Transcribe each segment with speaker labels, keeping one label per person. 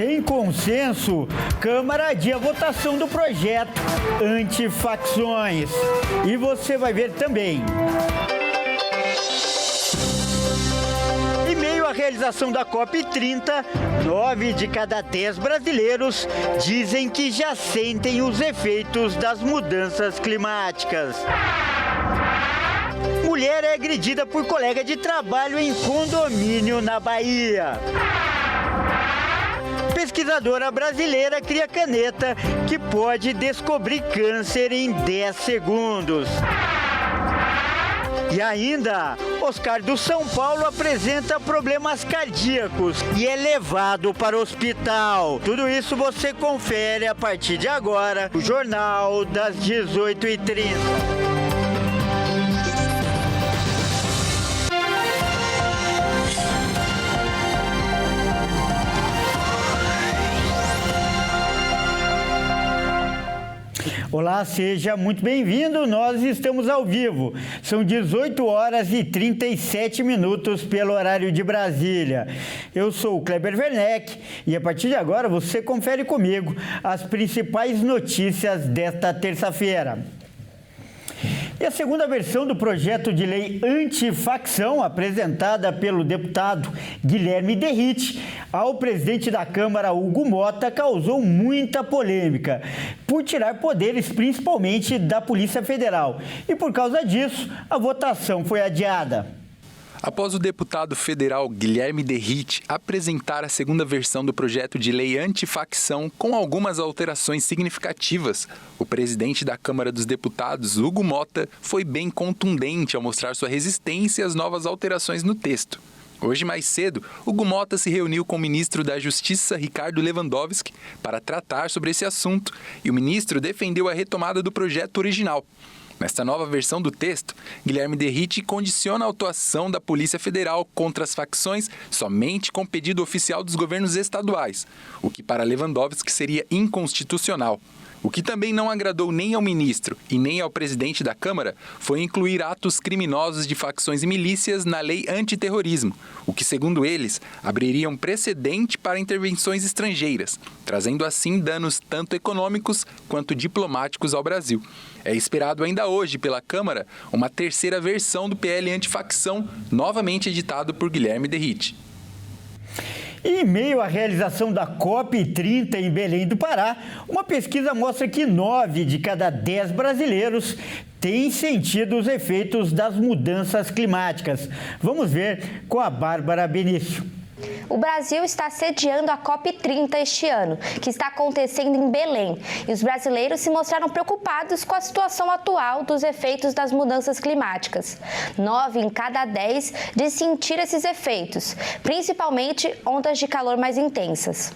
Speaker 1: Sem consenso, Câmara adia a votação do projeto antifacções. E você vai ver também. Em meio à realização da COP30, 9 de cada 10 brasileiros dizem que já sentem os efeitos das mudanças climáticas. Mulher é agredida por colega de trabalho em condomínio na Bahia. Pesquisadora brasileira cria caneta que pode descobrir câncer em 10 segundos. E ainda, Oscar do São Paulo apresenta problemas cardíacos e é levado para o hospital. Tudo isso você confere a partir de agora, no Jornal das 18h30. Olá, seja muito bem-vindo, nós estamos ao vivo. São 18 horas e 37 minutos pelo horário de Brasília. Eu sou o Kleber Werneck e a partir de agora você confere comigo as principais notícias desta terça-feira. E a segunda versão do projeto de lei antifacção, apresentada pelo deputado Guilherme Derrite ao presidente da Câmara, Hugo Motta, causou muita polêmica, por tirar poderes principalmente da Polícia Federal. E por causa disso, a votação foi adiada.
Speaker 2: Após o deputado federal Guilherme Derrite apresentar a segunda versão do projeto de lei antifacção com algumas alterações significativas, o presidente da Câmara dos Deputados, Hugo Motta, foi bem contundente ao mostrar sua resistência às novas alterações no texto. Hoje, mais cedo, Hugo Motta se reuniu com o ministro da Justiça, Ricardo Lewandowski, para tratar sobre esse assunto, e o ministro defendeu a retomada do projeto original. Nesta nova versão do texto, Guilherme Derrite condiciona a atuação da Polícia Federal contra as facções somente com pedido oficial dos governos estaduais, o que para Lewandowski seria inconstitucional. O que também não agradou nem ao ministro e nem ao presidente da Câmara foi incluir atos criminosos de facções e milícias na lei antiterrorismo, o que, segundo eles, abriria um precedente para intervenções estrangeiras, trazendo assim danos tanto econômicos quanto diplomáticos ao Brasil. É esperado ainda hoje pela Câmara uma terceira versão do PL antifacção, novamente editado por Guilherme Derrite.
Speaker 1: Em meio à realização da COP30 em Belém do Pará, uma pesquisa mostra que 9 de cada 10 brasileiros têm sentido os efeitos das mudanças climáticas. Vamos ver com a Bárbara Benício.
Speaker 3: O Brasil está sediando a COP30 este ano, que está acontecendo em Belém, e os brasileiros se mostraram preocupados com a situação atual dos efeitos das mudanças climáticas. 9 em cada 10 de sentir esses efeitos, principalmente ondas de calor mais intensas.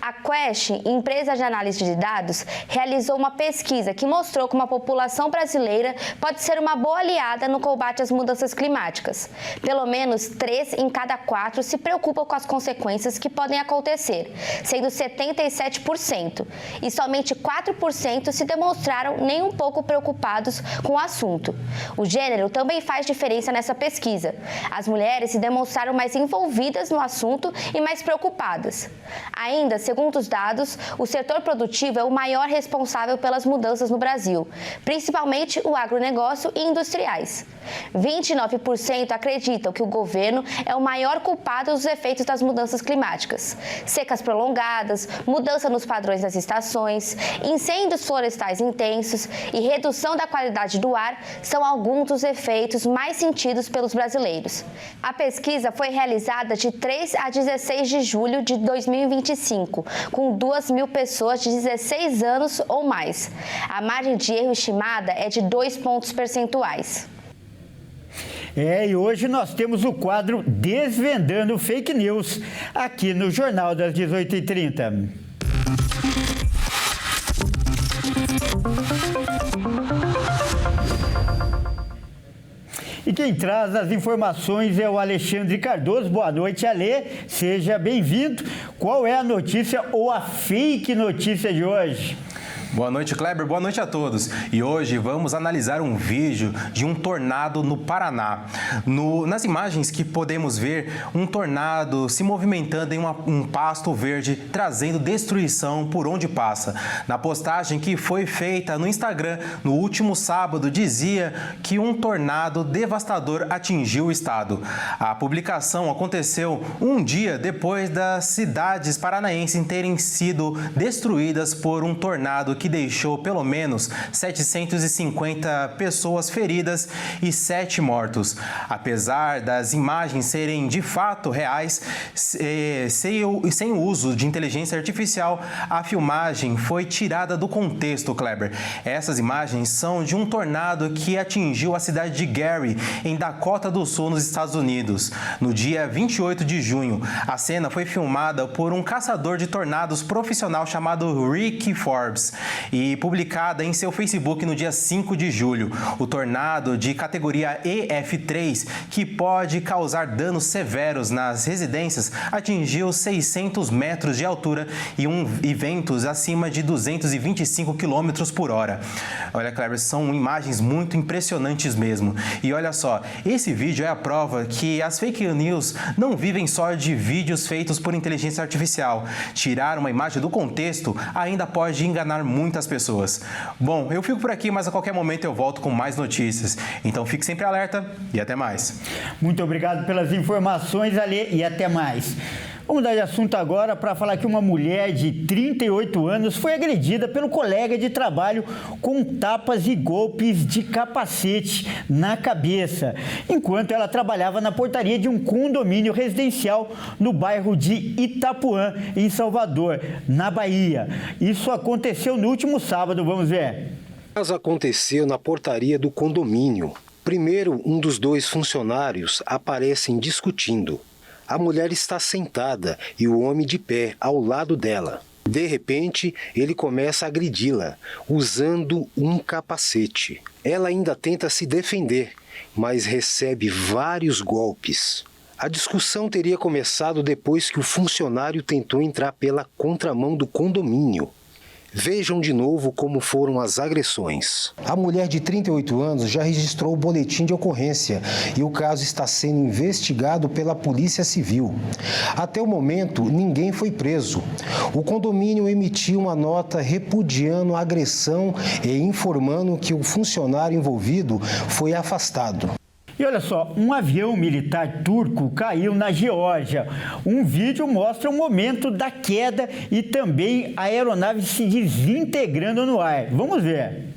Speaker 3: A Quest, empresa de análise de dados, realizou uma pesquisa que mostrou como a população brasileira pode ser uma boa aliada no combate às mudanças climáticas. Pelo menos 3 em cada 4 se preocupam com as consequências que podem acontecer, sendo 77%, e somente 4% se demonstraram nem um pouco preocupados com o assunto. O gênero também faz diferença nessa pesquisa. As mulheres se demonstraram mais envolvidas no assunto e mais preocupadas. Ainda, segundo os dados, o setor produtivo é o maior responsável pelas mudanças no Brasil, principalmente o agronegócio e industriais. 29% acreditam que o governo é o maior culpado dos efeitos das mudanças climáticas. Secas prolongadas, mudança nos padrões das estações, incêndios florestais intensos e redução da qualidade do ar são alguns dos efeitos mais sentidos pelos brasileiros. A pesquisa foi realizada de 3 a 16 de julho de 2025, com 2.000 pessoas de 16 anos ou mais. A margem de erro estimada é de 2 pontos percentuais.
Speaker 1: E hoje nós temos o quadro Desvendando Fake News, aqui no Jornal das 18h30. E quem traz as informações é o Alexandre Cardoso. Boa noite, Alê. Seja bem-vindo. Qual é a notícia ou a fake notícia de hoje?
Speaker 4: Boa noite, Kleber. Boa noite a todos. E hoje vamos analisar um vídeo de um tornado no Paraná. Nas imagens que podemos ver, um tornado se movimentando em um pasto verde, trazendo destruição por onde passa. Na postagem que foi feita no Instagram no último sábado, dizia que um tornado devastador atingiu o estado. A publicação aconteceu um dia depois das cidades paranaenses terem sido destruídas por um tornado que deixou pelo menos 750 pessoas feridas e 7 mortos. Apesar das imagens serem de fato reais, sem o uso de inteligência artificial, a filmagem foi tirada do contexto, Kleber. Essas imagens são de um tornado que atingiu a cidade de Gary, em Dakota do Sul, nos Estados Unidos, no dia 28 de junho. A cena foi filmada por um caçador de tornados profissional chamado Rick Forbes e publicada em seu Facebook no dia 5 de julho. O tornado de categoria EF3, que pode causar danos severos nas residências, atingiu 600 metros de altura e ventos acima de 225 km por hora. Olha, Kleber, são imagens muito impressionantes mesmo. E olha só, esse vídeo é a prova que as fake news não vivem só de vídeos feitos por inteligência artificial. Tirar uma imagem do contexto ainda pode enganar muitas pessoas. Bom, eu fico por aqui, mas a qualquer momento eu volto com mais notícias. Então fique sempre alerta e até mais.
Speaker 1: Muito obrigado pelas informações, Alê, e até mais. Vamos mudar de assunto agora para falar que uma mulher de 38 anos foi agredida pelo colega de trabalho com tapas e golpes de capacete na cabeça, enquanto ela trabalhava na portaria de um condomínio residencial no bairro de Itapuã, em Salvador, na Bahia. Isso aconteceu no último sábado, vamos ver.
Speaker 5: O caso aconteceu na portaria do condomínio. Primeiro, um dos dois funcionários aparecem discutindo. A mulher está sentada e o homem de pé ao lado dela. De repente, ele começa a agredi-la, usando um capacete. Ela ainda tenta se defender, mas recebe vários golpes. A discussão teria começado depois que o funcionário tentou entrar pela contramão do condomínio. Vejam de novo como foram as agressões. A mulher de 38 anos já registrou o boletim de ocorrência e o caso está sendo investigado pela Polícia Civil. Até o momento, ninguém foi preso. O condomínio emitiu uma nota repudiando a agressão e informando que o funcionário envolvido foi afastado.
Speaker 1: E olha só, um avião militar turco caiu na Geórgia. Um vídeo mostra o momento da queda e também a aeronave se desintegrando no ar. Vamos ver.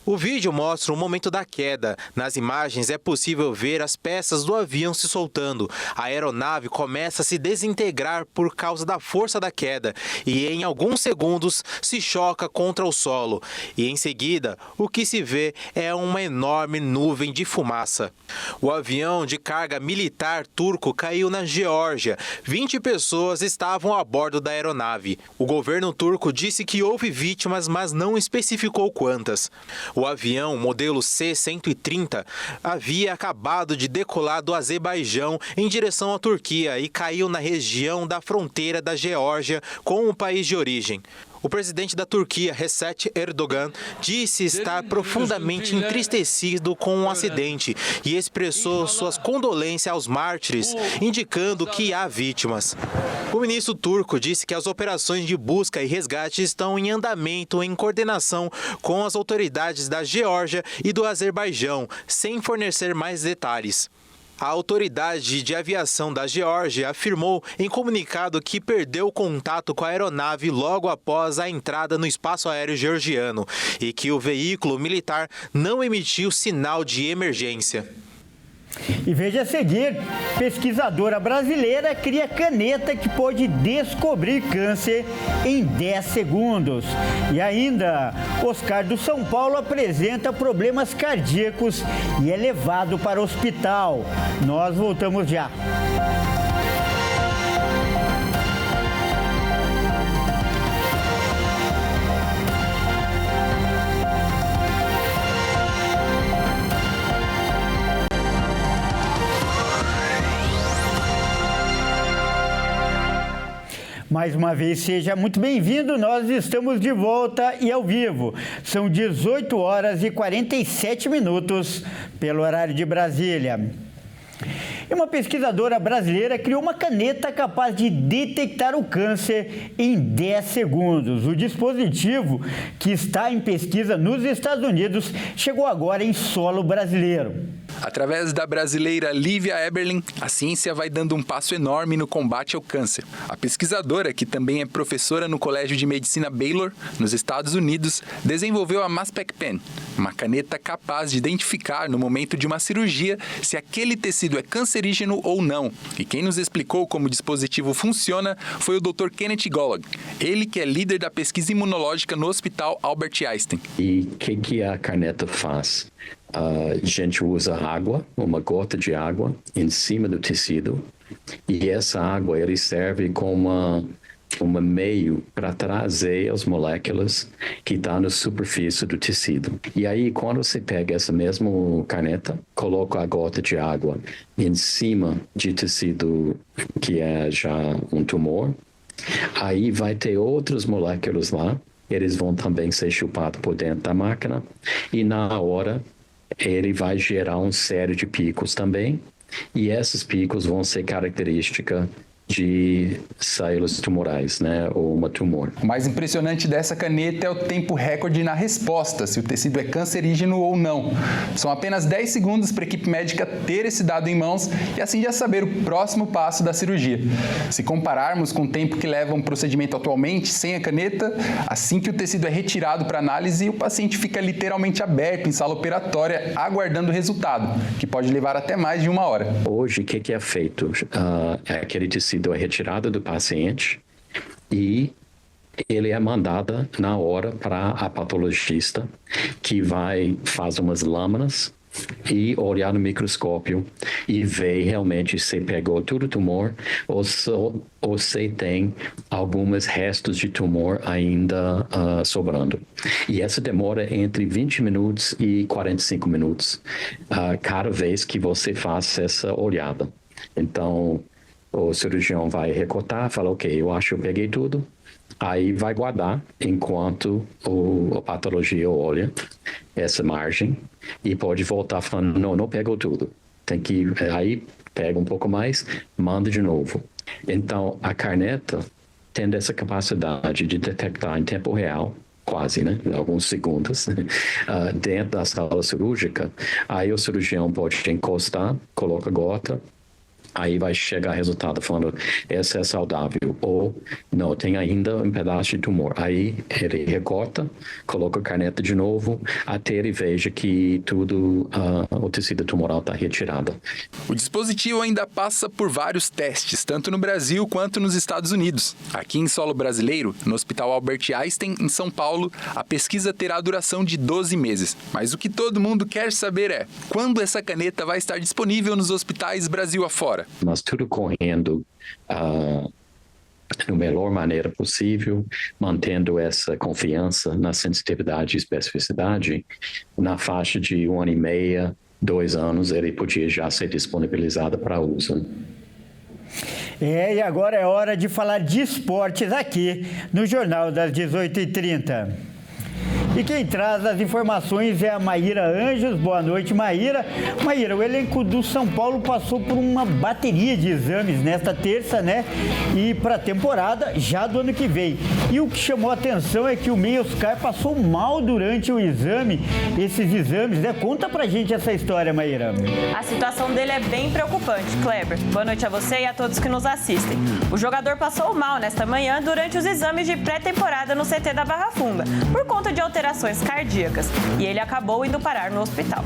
Speaker 6: O vídeo mostra o momento da queda. Nas imagens é possível ver as peças do avião se soltando. A aeronave começa a se desintegrar por causa da força da queda e em alguns segundos se choca contra o solo. E em seguida, o que se vê é uma enorme nuvem de fumaça. O avião de carga militar turco caiu na Geórgia. 20 pessoas estavam a bordo da aeronave. O governo turco disse que houve vítimas, mas não especificou quantas. O avião, modelo C-130, havia acabado de decolar do Azerbaijão em direção à Turquia e caiu na região da fronteira da Geórgia com o país de origem. O presidente da Turquia, Recep Erdogan, disse estar profundamente entristecido com o acidente e expressou suas condolências aos mártires, indicando que há vítimas. O ministro turco disse que as operações de busca e resgate estão em andamento em coordenação com as autoridades da Geórgia e do Azerbaijão, sem fornecer mais detalhes. A autoridade de aviação da Geórgia afirmou em comunicado que perdeu contato com a aeronave logo após a entrada no espaço aéreo georgiano e que o veículo militar não emitiu sinal de emergência.
Speaker 1: E veja a seguir, pesquisadora brasileira cria caneta que pode descobrir câncer em 10 segundos. E ainda, Oscar do São Paulo apresenta problemas cardíacos e é levado para o hospital. Nós voltamos já. Mais uma vez, seja muito bem-vindo. Nós estamos de volta e ao vivo. São 18 horas e 47 minutos pelo horário de Brasília. E uma pesquisadora brasileira criou uma caneta capaz de detectar o câncer em 10 segundos. O dispositivo, que está em pesquisa nos Estados Unidos, chegou agora em solo brasileiro.
Speaker 2: Através da brasileira Lívia Eberlin, a ciência vai dando um passo enorme no combate ao câncer. A pesquisadora, que também é professora no Colégio de Medicina Baylor, nos Estados Unidos, desenvolveu a Mass-Spec Pen, uma caneta capaz de identificar no momento de uma cirurgia se aquele tecido é cancerígeno ou não. E quem nos explicou como o dispositivo funciona foi o Dr. Kenneth Gollag, ele que é líder da pesquisa imunológica no Hospital Albert Einstein.
Speaker 7: E o que a caneta faz? A gente usa água, uma gota de água, em cima do tecido, e essa água ele serve como um meio para trazer as moléculas que estão na superfície do tecido. E aí, quando você pega essa mesma caneta, coloca a gota de água em cima de tecido que é já um tumor, aí vai ter outras moléculas lá, eles vão também ser chupados por dentro da máquina, e na hora ele vai gerar uma série de picos também, e esses picos vão ser característica de células tumorais, né, ou uma tumor.
Speaker 2: O mais impressionante dessa caneta é o tempo recorde na resposta, se o tecido é cancerígeno ou não. São apenas 10 segundos para a equipe médica ter esse dado em mãos e assim já saber o próximo passo da cirurgia. Se compararmos com o tempo que leva um procedimento atualmente sem a caneta, assim que o tecido é retirado para análise, o paciente fica literalmente aberto em sala operatória aguardando o resultado, que pode levar até mais de 1 hora.
Speaker 7: Hoje, o que é feito? Aquele tecido é retirado do paciente e ele é mandado na hora para a patologista, que faz umas lâminas e olhar no microscópio e ver realmente se pegou todo o tumor ou se tem alguns restos de tumor ainda sobrando. E essa demora entre 20 minutos e 45 minutos cada vez que você faz essa olhada. Então, o cirurgião vai recortar, fala, ok, eu acho que eu peguei tudo, aí vai guardar enquanto a patologia olha essa margem e pode voltar falando, não pegou tudo, tem que, aí pega um pouco mais, manda de novo. Então, a caneta tem essa capacidade de detectar em tempo real, quase, né, alguns segundos, dentro da sala cirúrgica, aí o cirurgião pode encostar, coloca gota, aí vai chegar resultado falando, essa é saudável, ou não, tem ainda um pedaço de tumor. Aí ele recorta, coloca a caneta de novo, até ele veja que tudo, o tecido tumoral está retirado.
Speaker 2: O dispositivo ainda passa por vários testes, tanto no Brasil quanto nos Estados Unidos. Aqui em solo brasileiro, no Hospital Albert Einstein, em São Paulo, a pesquisa terá duração de 12 meses. Mas o que todo mundo quer saber é, quando essa caneta vai estar disponível nos hospitais Brasil afora?
Speaker 7: Mas tudo correndo da melhor maneira possível, mantendo essa confiança na sensitividade e especificidade. Na faixa de 1 ano e meio, 2 anos, ele podia já ser disponibilizado para uso.
Speaker 1: E agora é hora de falar de esportes aqui no Jornal das 18h30. E quem traz as informações é a Maíra Anjos. Boa noite, Maíra. Maíra, o elenco do São Paulo passou por uma bateria de exames nesta terça, né? E para a temporada já do ano que vem. E o que chamou a atenção é que o meia Oscar passou mal durante o exame, esses exames, né? Conta pra gente essa história, Maíra.
Speaker 8: A situação dele é bem preocupante, Kleber. Boa noite a você e a todos que nos assistem. O jogador passou mal nesta manhã durante os exames de pré-temporada no CT da Barra Funda, por conta de alterações cardíacas, e ele acabou indo parar no hospital.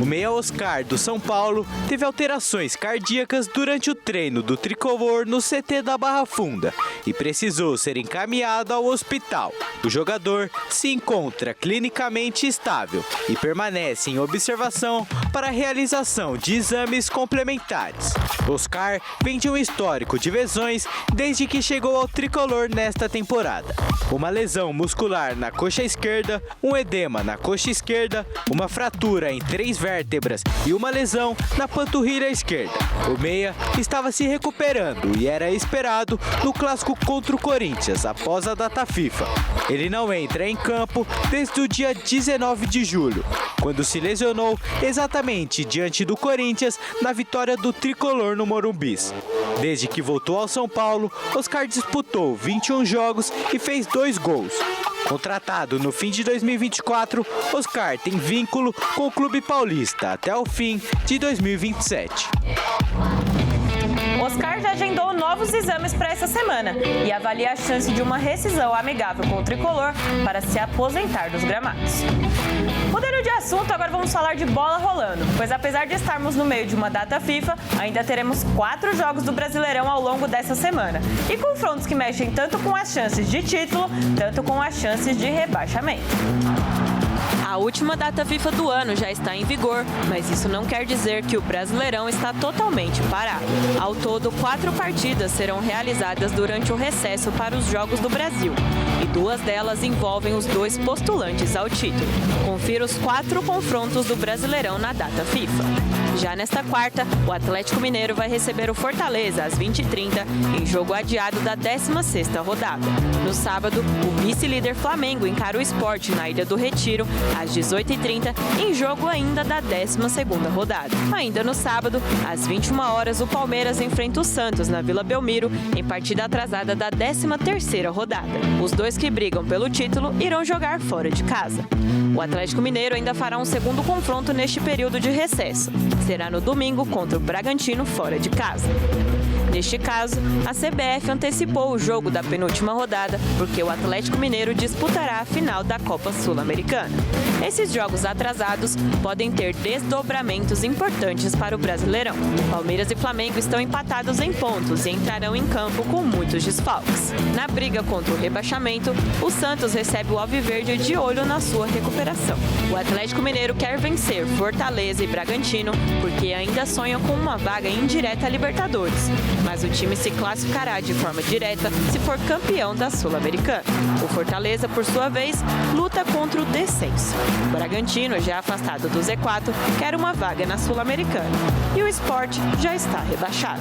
Speaker 6: O meia Oscar do São Paulo teve alterações cardíacas durante o treino do tricolor no CT da Barra Funda e precisou ser encaminhado ao hospital. O jogador se encontra clinicamente estável e permanece em observação para a realização de exames complementares. Oscar vem de um histórico de lesões desde que chegou ao tricolor nesta temporada. Uma lesão muscular na coxa esquerda, um edema na coxa esquerda, uma fratura em 3 vértebras e uma lesão na panturrilha esquerda. O meia estava se recuperando e era esperado no clássico contra o Corinthians após a data FIFA. Ele não entra em campo desde o dia 19 de julho, quando se lesionou exatamente diante do Corinthians na vitória do tricolor no Morumbis. Desde que voltou ao São Paulo, Oscar disputou 21 jogos e fez 2 gols. Contratado no fim de 2024, Oscar tem vínculo com o clube paulista até o fim de 2027.
Speaker 8: Oscar já agendou novos exames para essa semana e avalia a chance de uma rescisão amigável com o tricolor para se aposentar dos gramados. Mudando de assunto, agora vamos falar de bola rolando, pois apesar de estarmos no meio de uma data FIFA, ainda teremos 4 jogos do Brasileirão ao longo dessa semana e confrontos que mexem tanto com as chances de título, tanto com as chances de rebaixamento. A última data FIFA do ano já está em vigor, mas isso não quer dizer que o Brasileirão está totalmente parado. Ao todo, 4 partidas serão realizadas durante o recesso para os Jogos do Brasil, e 2 delas envolvem os 2 postulantes ao título. Confira os 4 confrontos do Brasileirão na data FIFA. Já nesta quarta, o Atlético Mineiro vai receber o Fortaleza às 20h30 em jogo adiado da 16ª rodada. No sábado, o vice-líder Flamengo encara o Sport na Ilha do Retiro às 18h30 em jogo ainda da 12ª rodada. Ainda no sábado, às 21h, o Palmeiras enfrenta o Santos na Vila Belmiro em partida atrasada da 13ª rodada. Os 2 que brigam pelo título irão jogar fora de casa. O Atlético Mineiro ainda fará um segundo confronto neste período de recesso. Será no domingo contra o Bragantino fora de casa. Neste caso, a CBF antecipou o jogo da penúltima rodada porque o Atlético Mineiro disputará a final da Copa Sul-Americana. Esses jogos atrasados podem ter desdobramentos importantes para o Brasileirão. Palmeiras e Flamengo estão empatados em pontos e entrarão em campo com muitos desfalques. Na briga contra o rebaixamento, o Santos recebe o Alviverde de olho na sua recuperação. O Atlético Mineiro quer vencer Fortaleza e Bragantino porque ainda sonha com uma vaga indireta à Libertadores, mas o time se classificará de forma direta se for campeão da Sul-Americana. O Fortaleza, por sua vez, luta contra o descenso. O Bragantino, já afastado do Z4, quer uma vaga na Sul-Americana. E o Sport já está rebaixado.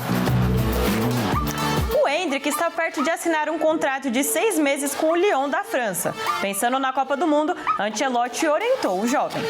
Speaker 8: O Endrick está perto de assinar um contrato de 6 meses com o Lyon da França. Pensando na Copa do Mundo, Ancelotti orientou o jovem.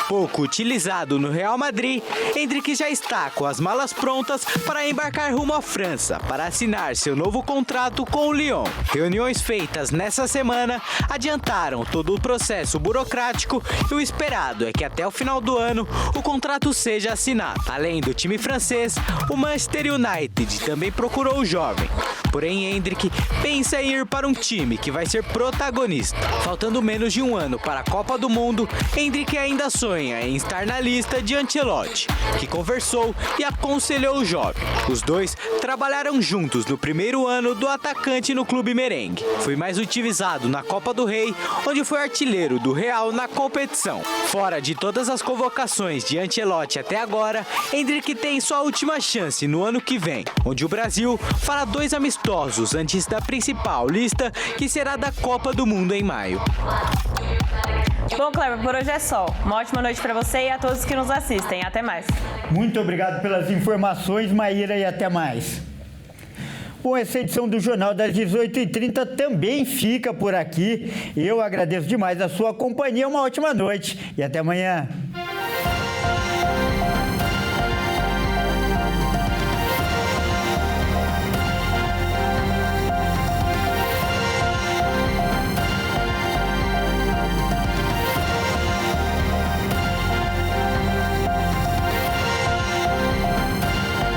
Speaker 6: Pouco utilizado no Real Madrid, Endrick já está com as malas prontas para embarcar rumo à França para assinar seu novo contrato com o Lyon. Reuniões feitas nessa semana adiantaram todo o processo burocrático e o esperado é que até o final do ano o contrato seja assinado. Além do time francês, o Manchester United também procurou o jovem. Porém, Endrick pensa em ir para um time que vai ser protagonista. Faltando menos de um ano para a Copa do Mundo, Endrick ainda sonha em estar na lista de Ancelotti, que conversou e aconselhou o jovem. Os dois trabalharam juntos no primeiro ano do atacante no clube merengue. Foi mais utilizado na Copa do Rei, onde foi artilheiro do Real na competição. Fora de todas as convocações de Ancelotti até agora, Endrick tem sua última chance no ano que vem, onde o Brasil fará 2 amistosos antes da principal lista, que será da Copa do Mundo em maio.
Speaker 8: Bom, Cleber, por hoje é só. Uma ótima noite para você e a todos que nos assistem. Até mais.
Speaker 1: Muito obrigado pelas informações, Maíra, e até mais. Bom, essa edição do Jornal das 18h30 também fica por aqui. Eu agradeço demais a sua companhia. Uma ótima noite e até amanhã.